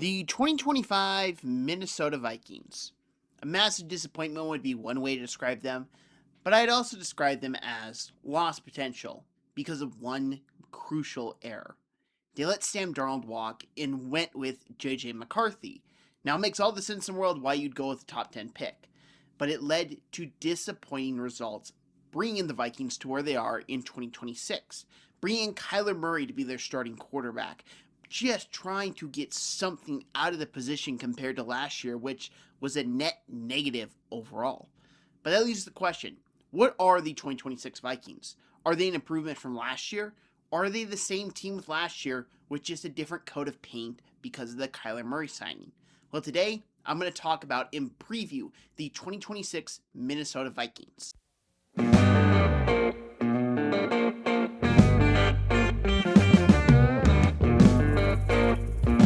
The 2025 Minnesota Vikings. A massive disappointment would be one way to describe them, but I'd also describe them as lost potential because of one crucial error. They let Sam Darnold walk and went with J.J. McCarthy. Now, it makes all the sense in the world why you'd go with a top 10 pick, but it led to disappointing results, bringing the Vikings to where they are in 2026, bringing in Kyler Murray to be their starting quarterback, just trying to get something out of the position compared to last year, which was a net negative overall. But that leaves the question, what are the 2026 Vikings? Are they an improvement from last year? Or are they the same team with last year with just a different coat of paint because of the Kyler Murray signing? Well, today I'm going to talk about and preview the 2026 Minnesota Vikings.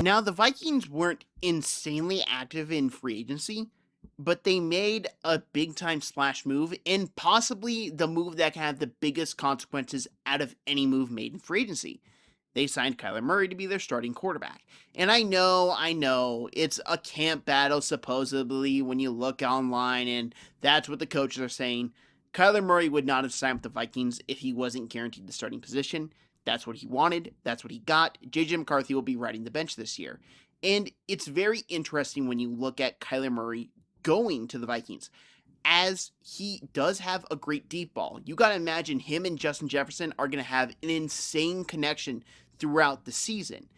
Now, the Vikings weren't insanely active in free agency, but they made a big-time splash move, and possibly the move that can have the biggest consequences out of any move made in free agency. They signed Kyler Murray to be their starting quarterback. And I know, it's a camp battle supposedly when you look online, and that's what the coaches are saying. Kyler Murray would not have signed with the Vikings if he wasn't guaranteed the starting position. That's what he wanted. That's what he got. J.J. McCarthy will be riding the bench this year. And it's very interesting when you look at Kyler Murray going to the Vikings, as he does have a great deep ball. You got to imagine him and Justin Jefferson are going to have an insane connection throughout the season.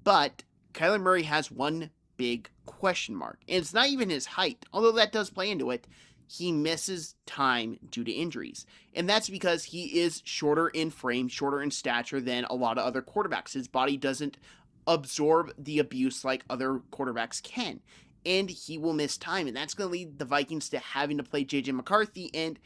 But Kyler Murray has one big question mark, and it's not even his height, although that does play into it. He misses time due to injuries. And that's because he is shorter in frame, shorter in stature than a lot of other quarterbacks. His body doesn't absorb the abuse like other quarterbacks can. And he will miss time. And that's going to lead the Vikings to having to play J.J. McCarthy. And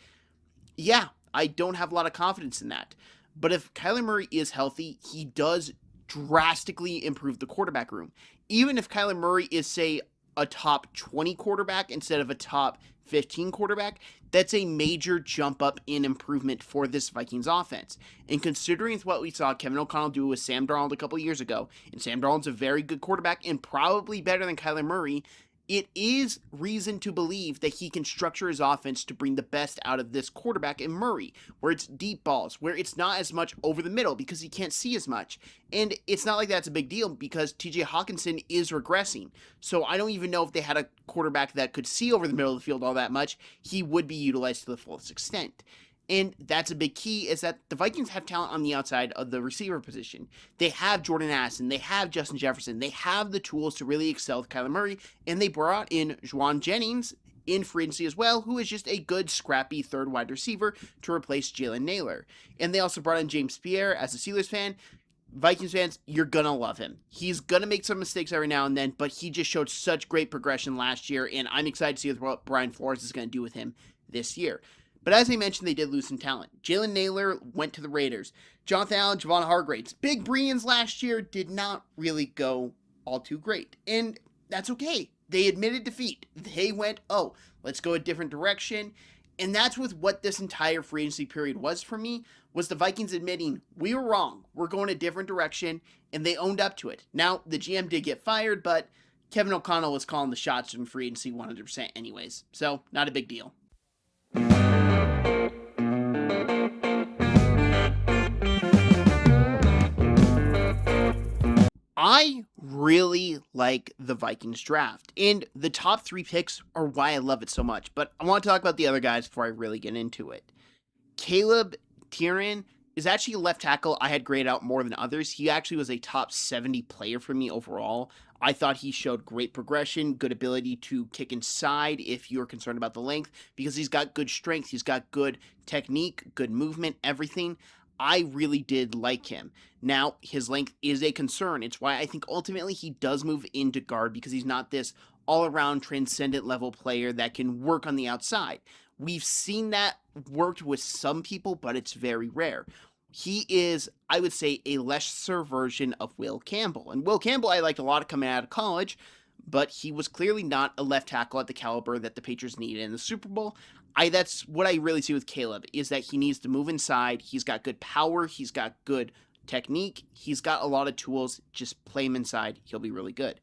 yeah, I don't have a lot of confidence in that. But if Kyler Murray is healthy, he does drastically improve the quarterback room. Even if Kyler Murray is, say, a top 20 quarterback instead of a top 15 quarterback, that's a major jump up in improvement for this Vikings offense. And considering what we saw Kevin O'Connell do with Sam Darnold a couple years ago, and Sam Darnold's a very good quarterback and probably better than Kyler Murray, it is reason to believe that he can structure his offense to bring the best out of this quarterback in Murray, where it's deep balls, where it's not as much over the middle because he can't see as much. And it's not like that's a big deal because TJ Hawkinson is regressing. So I don't even know if they had a quarterback that could see over the middle of the field all that much, he would be utilized to the fullest extent. And that's a big key, is that the Vikings have talent on the outside of the receiver position. They have Jordan Addison, they have Justin Jefferson, they have the tools to really excel with Kyler Murray, and they brought in Juwan Jennings in free agency as well, who is just a good, scrappy third wide receiver to replace Jalen Naylor. And they also brought in James Pierre. As a Steelers fan, Vikings fans, you're gonna love him. He's gonna make some mistakes every now and then, but he just showed such great progression last year, and I'm excited to see what Brian Flores is gonna do with him this year. But as I mentioned, they did lose some talent. Jalen Naylor went to the Raiders. Jonathan Allen, Javon Hargraves, big Brians last year did not really go all too great. And that's okay. They admitted defeat. They went, let's go a different direction. And that's with what this entire free agency period was for me, was the Vikings admitting, we were wrong. We're going a different direction. And they owned up to it. Now, the GM did get fired, but Kevin O'Connell was calling the shots in free agency 100% anyways. So, not a big deal. I really like the Vikings draft, and the top 3 picks are why I love it so much, but I want to talk about the other guys before I really get into it. Caleb Tiernan is actually a left tackle I had graded out more than others. He actually was a top 70 player for me overall. I thought he showed great progression, good ability to kick inside if you're concerned about the length, because he's got good strength, he's got good technique, good movement, everything. I really did like him. Now, his length is a concern. It's why I think ultimately he does move into guard, because he's not this all-around transcendent level player that can work on the outside. We've seen that worked with some people, but it's very rare. He is, I would say, a lesser version of Will Campbell. And Will Campbell I liked a lot coming out of college, but he was clearly not a left tackle at the caliber that the Patriots needed in the Super Bowl. That's what I really see with Caleb, is that he needs to move inside. He's got good power. He's got good technique. He's got a lot of tools. Just play him inside. He'll be really good.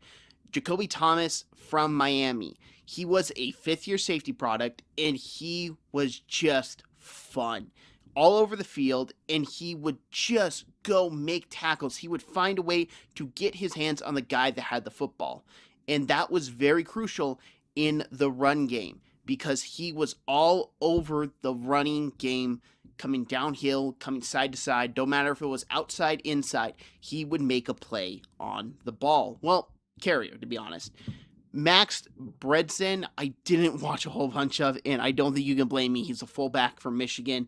Jacoby Thomas from Miami. He was a fifth-year safety product, and he was just fun all over the field, and he would just go make tackles. He would find a way to get his hands on the guy that had the football, and that was very crucial in the run game because he was all over the running game, coming downhill, coming side to side. Don't matter if it was outside, inside, he would make a play on the ball. Well, carrier, to be honest. Max Bredson, I didn't watch a whole bunch of, and I don't think you can blame me. He's a fullback from Michigan.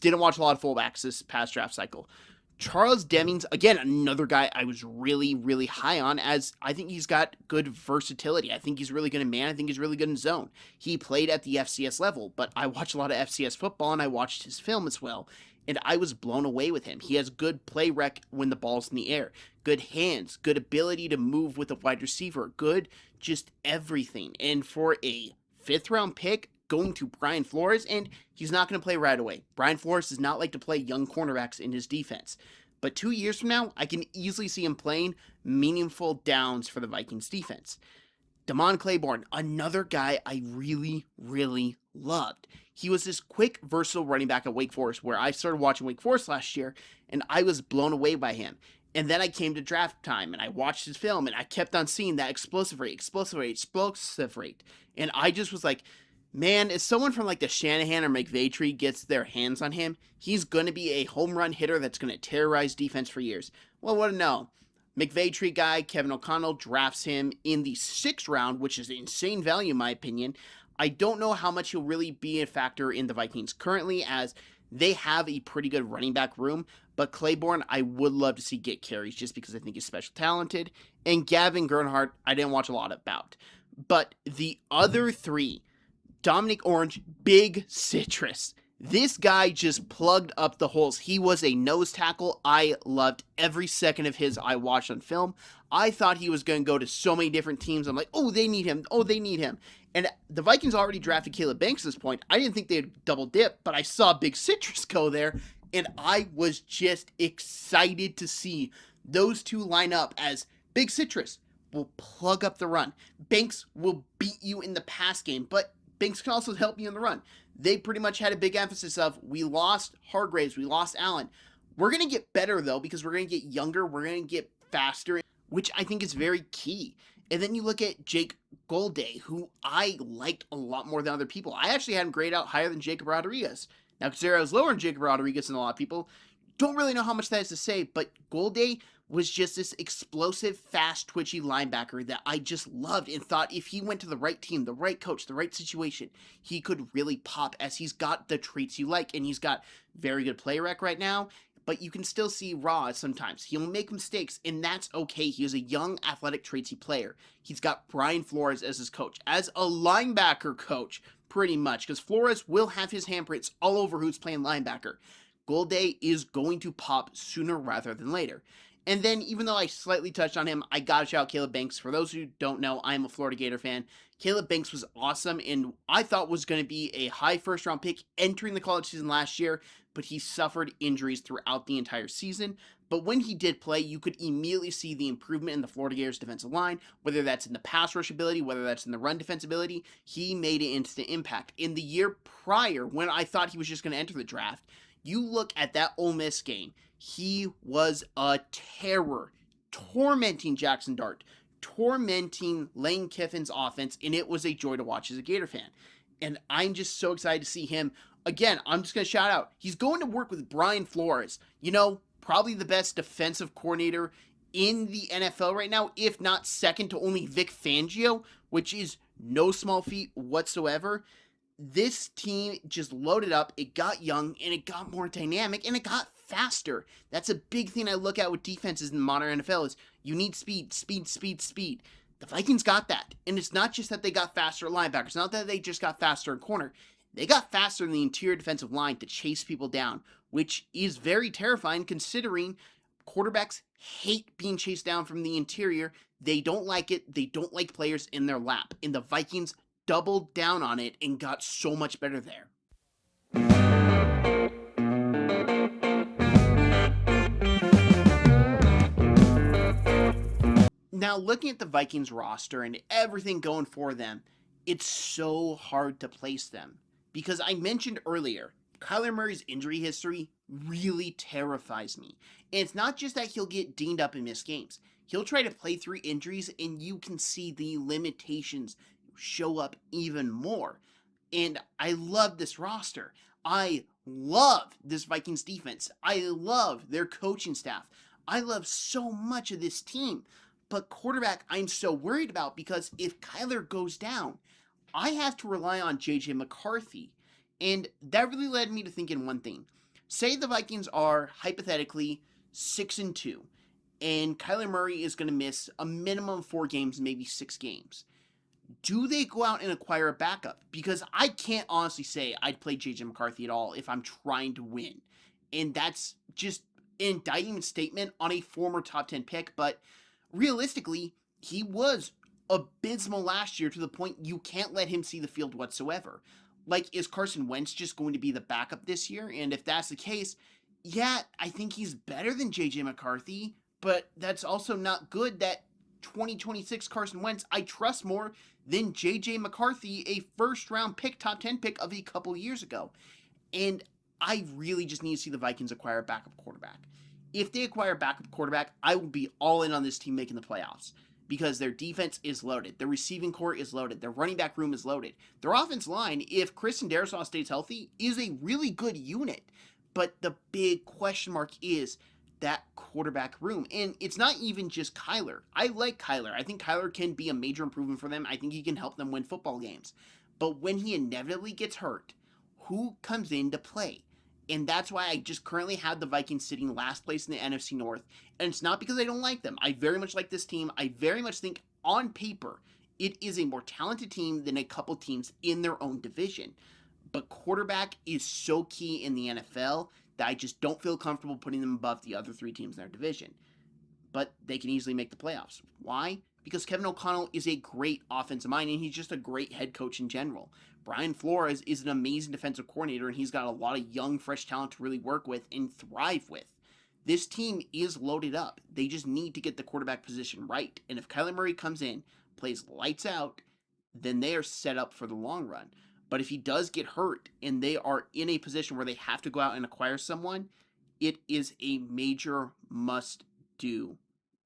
Didn't watch a lot of fullbacks this past draft cycle. Charles Demings, again, another guy I was really, really high on, as I think he's got good versatility. I think he's really good in man. I think he's really good in zone. He played at the FCS level, but I watched a lot of FCS football, and I watched his film as well, and I was blown away with him. He has good play rec when the ball's in the air, good hands, good ability to move with a wide receiver, good just everything. And for a fifth-round pick, going to Brian Flores, and he's not going to play right away. Brian Flores does not like to play young cornerbacks in his defense. But 2 years from now, I can easily see him playing meaningful downs for the Vikings defense. Damon Claiborne, another guy I really, really loved. He was this quick, versatile running back at Wake Forest, where I started watching Wake Forest last year, and I was blown away by him. And then I came to draft time, and I watched his film, and I kept on seeing that explosive rate. And I just was like, man, if someone from like the Shanahan or McVay tree gets their hands on him, he's going to be a home run hitter that's going to terrorize defense for years. Well, what to know? McVay tree guy, Kevin O'Connell, drafts him in the 6th round, which is insane value in my opinion. I don't know how much he'll really be a factor in the Vikings currently, as they have a pretty good running back room, but Claiborne, I would love to see get carries just because I think he's special talented. And Gavin Gernhardt, I didn't watch a lot about. But the other three, Dominic Orange, big citrus. This guy just plugged up the holes. He was a nose tackle. I loved every second of his I watched on film. I thought he was going to go to so many different teams. I'm like, oh, they need him. Oh, they need him. And the Vikings already drafted Caleb Banks at this point. I didn't think they'd double dip, but I saw Big Citrus go there, and I was just excited to see those two line up, as Big Citrus will plug up the run. Banks will beat you in the pass game, but Banks can also help you in the run. They pretty much had a big emphasis of, we lost Hargraves, we lost Allen. We're going to get better, though, because we're going to get younger, we're going to get faster, which I think is very key. And then you look at Jake Golday, who I liked a lot more than other people. I actually had him grade out higher than Jacob Rodriguez. Now, considering I was lower than Jacob Rodriguez than a lot of people, don't really know how much that is to say, but Golday was just this explosive, fast, twitchy linebacker that I just loved and thought if he went to the right team, the right coach, the right situation, he could really pop, as he's got the traits you like, and he's got very good play rec right now, but you can still see raw sometimes. He'll make mistakes, and that's okay. He is a young, athletic, traitsy player. He's got Brian Flores as his coach, as a linebacker coach, pretty much, because Flores will have his handprints all over who's playing linebacker. Golday is going to pop sooner rather than later. And then, even though I slightly touched on him, I gotta shout out Caleb Banks. For those who don't know, I'm a Florida Gator fan. Caleb Banks was awesome, and I thought was going to be a high first-round pick entering the college season last year, but he suffered injuries throughout the entire season. But when he did play, you could immediately see the improvement in the Florida Gators defensive line, whether that's in the pass rush ability, whether that's in the run defense ability. He made an instant impact. In the year prior, when I thought he was just going to enter the draft, you look at that Ole Miss game, he was a terror, tormenting Jackson Dart, tormenting Lane Kiffin's offense, and it was a joy to watch as a Gator fan. And I'm just so excited to see him. Again, I'm just going to shout out, he's going to work with Brian Flores, probably the best defensive coordinator in the NFL right now, if not second to only Vic Fangio, which is no small feat whatsoever. This team just loaded up, it got young, and it got more dynamic, and it got faster. That's a big thing I look at with defenses in the modern NFL is you need speed. The Vikings got that, and it's not just that they got faster at linebackers, it's not that they just got faster in corner. They got faster in the interior defensive line to chase people down, which is very terrifying considering quarterbacks hate being chased down from the interior. They don't like it. They don't like players in their lap, and the Vikings doubled down on it and got so much better there. Now, looking at the Vikings roster and everything going for them, it's so hard to place them. Because I mentioned earlier, Kyler Murray's injury history really terrifies me. And it's not just that he'll get dinged up and miss games. He'll try to play through injuries, and you can see the limitations show up even more. And I love this roster. I love this Vikings defense. I love their coaching staff. I love so much of this team. But quarterback, I'm so worried about because if Kyler goes down, I have to rely on JJ McCarthy. And that really led me to thinking one thing. Say the Vikings are hypothetically 6-2, and Kyler Murray is going to miss a minimum of 4 games, maybe 6 games. Do they go out and acquire a backup? Because I can't honestly say I'd play JJ McCarthy at all if I'm trying to win. And that's just an indictment statement on a former top 10 pick, but realistically, he was abysmal last year to the point you can't let him see the field whatsoever. Like, is Carson Wentz just going to be the backup this year? And if that's the case, yeah, I think he's better than JJ McCarthy, but that's also not good that 2026 Carson Wentz I trust more than JJ McCarthy, a first round pick, top 10 pick of a couple years ago. And I really just need to see the Vikings acquire a backup quarterback. If they acquire a backup quarterback, I will be all in on this team making the playoffs because their defense is loaded. Their receiving core is loaded. Their running back room is loaded. Their offense line, if Christian Darrisaw stays healthy, is a really good unit. But the big question mark is that quarterback room. And it's not even just Kyler. I like Kyler. I think Kyler can be a major improvement for them. I think he can help them win football games. But when he inevitably gets hurt, who comes into play? And that's why I just currently have the Vikings sitting last place in the NFC North. And it's not because I don't like them. I very much like this team. I very much think on paper it is a more talented team than a couple teams in their own division. But quarterback is so key in the NFL that I just don't feel comfortable putting them above the other 3 teams in their division. But they can easily make the playoffs. Why? Because Kevin O'Connell is a great offensive mind, and he's just a great head coach in general. Brian Flores is an amazing defensive coordinator, and he's got a lot of young, fresh talent to really work with and thrive with. This team is loaded up. They just need to get the quarterback position right. And if Kyler Murray comes in, plays lights out, then they are set up for the long run. But if he does get hurt and they are in a position where they have to go out and acquire someone, it is a major must-do,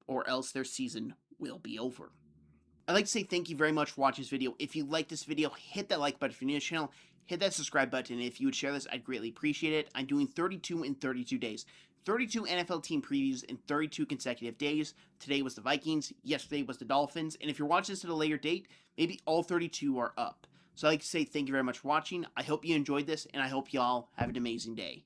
or else their season will be over. I'd like to say thank you very much for watching this video. If you like this video, hit that like button if you're new to the channel. Hit that subscribe button. If you would share this, I'd greatly appreciate it. I'm doing 32 in 32 days. 32 NFL team previews in 32 consecutive days. Today was the Vikings. Yesterday was the Dolphins. And if you're watching this at a later date, maybe all 32 are up. So I'd like to say thank you very much for watching. I hope you enjoyed this, and I hope y'all have an amazing day.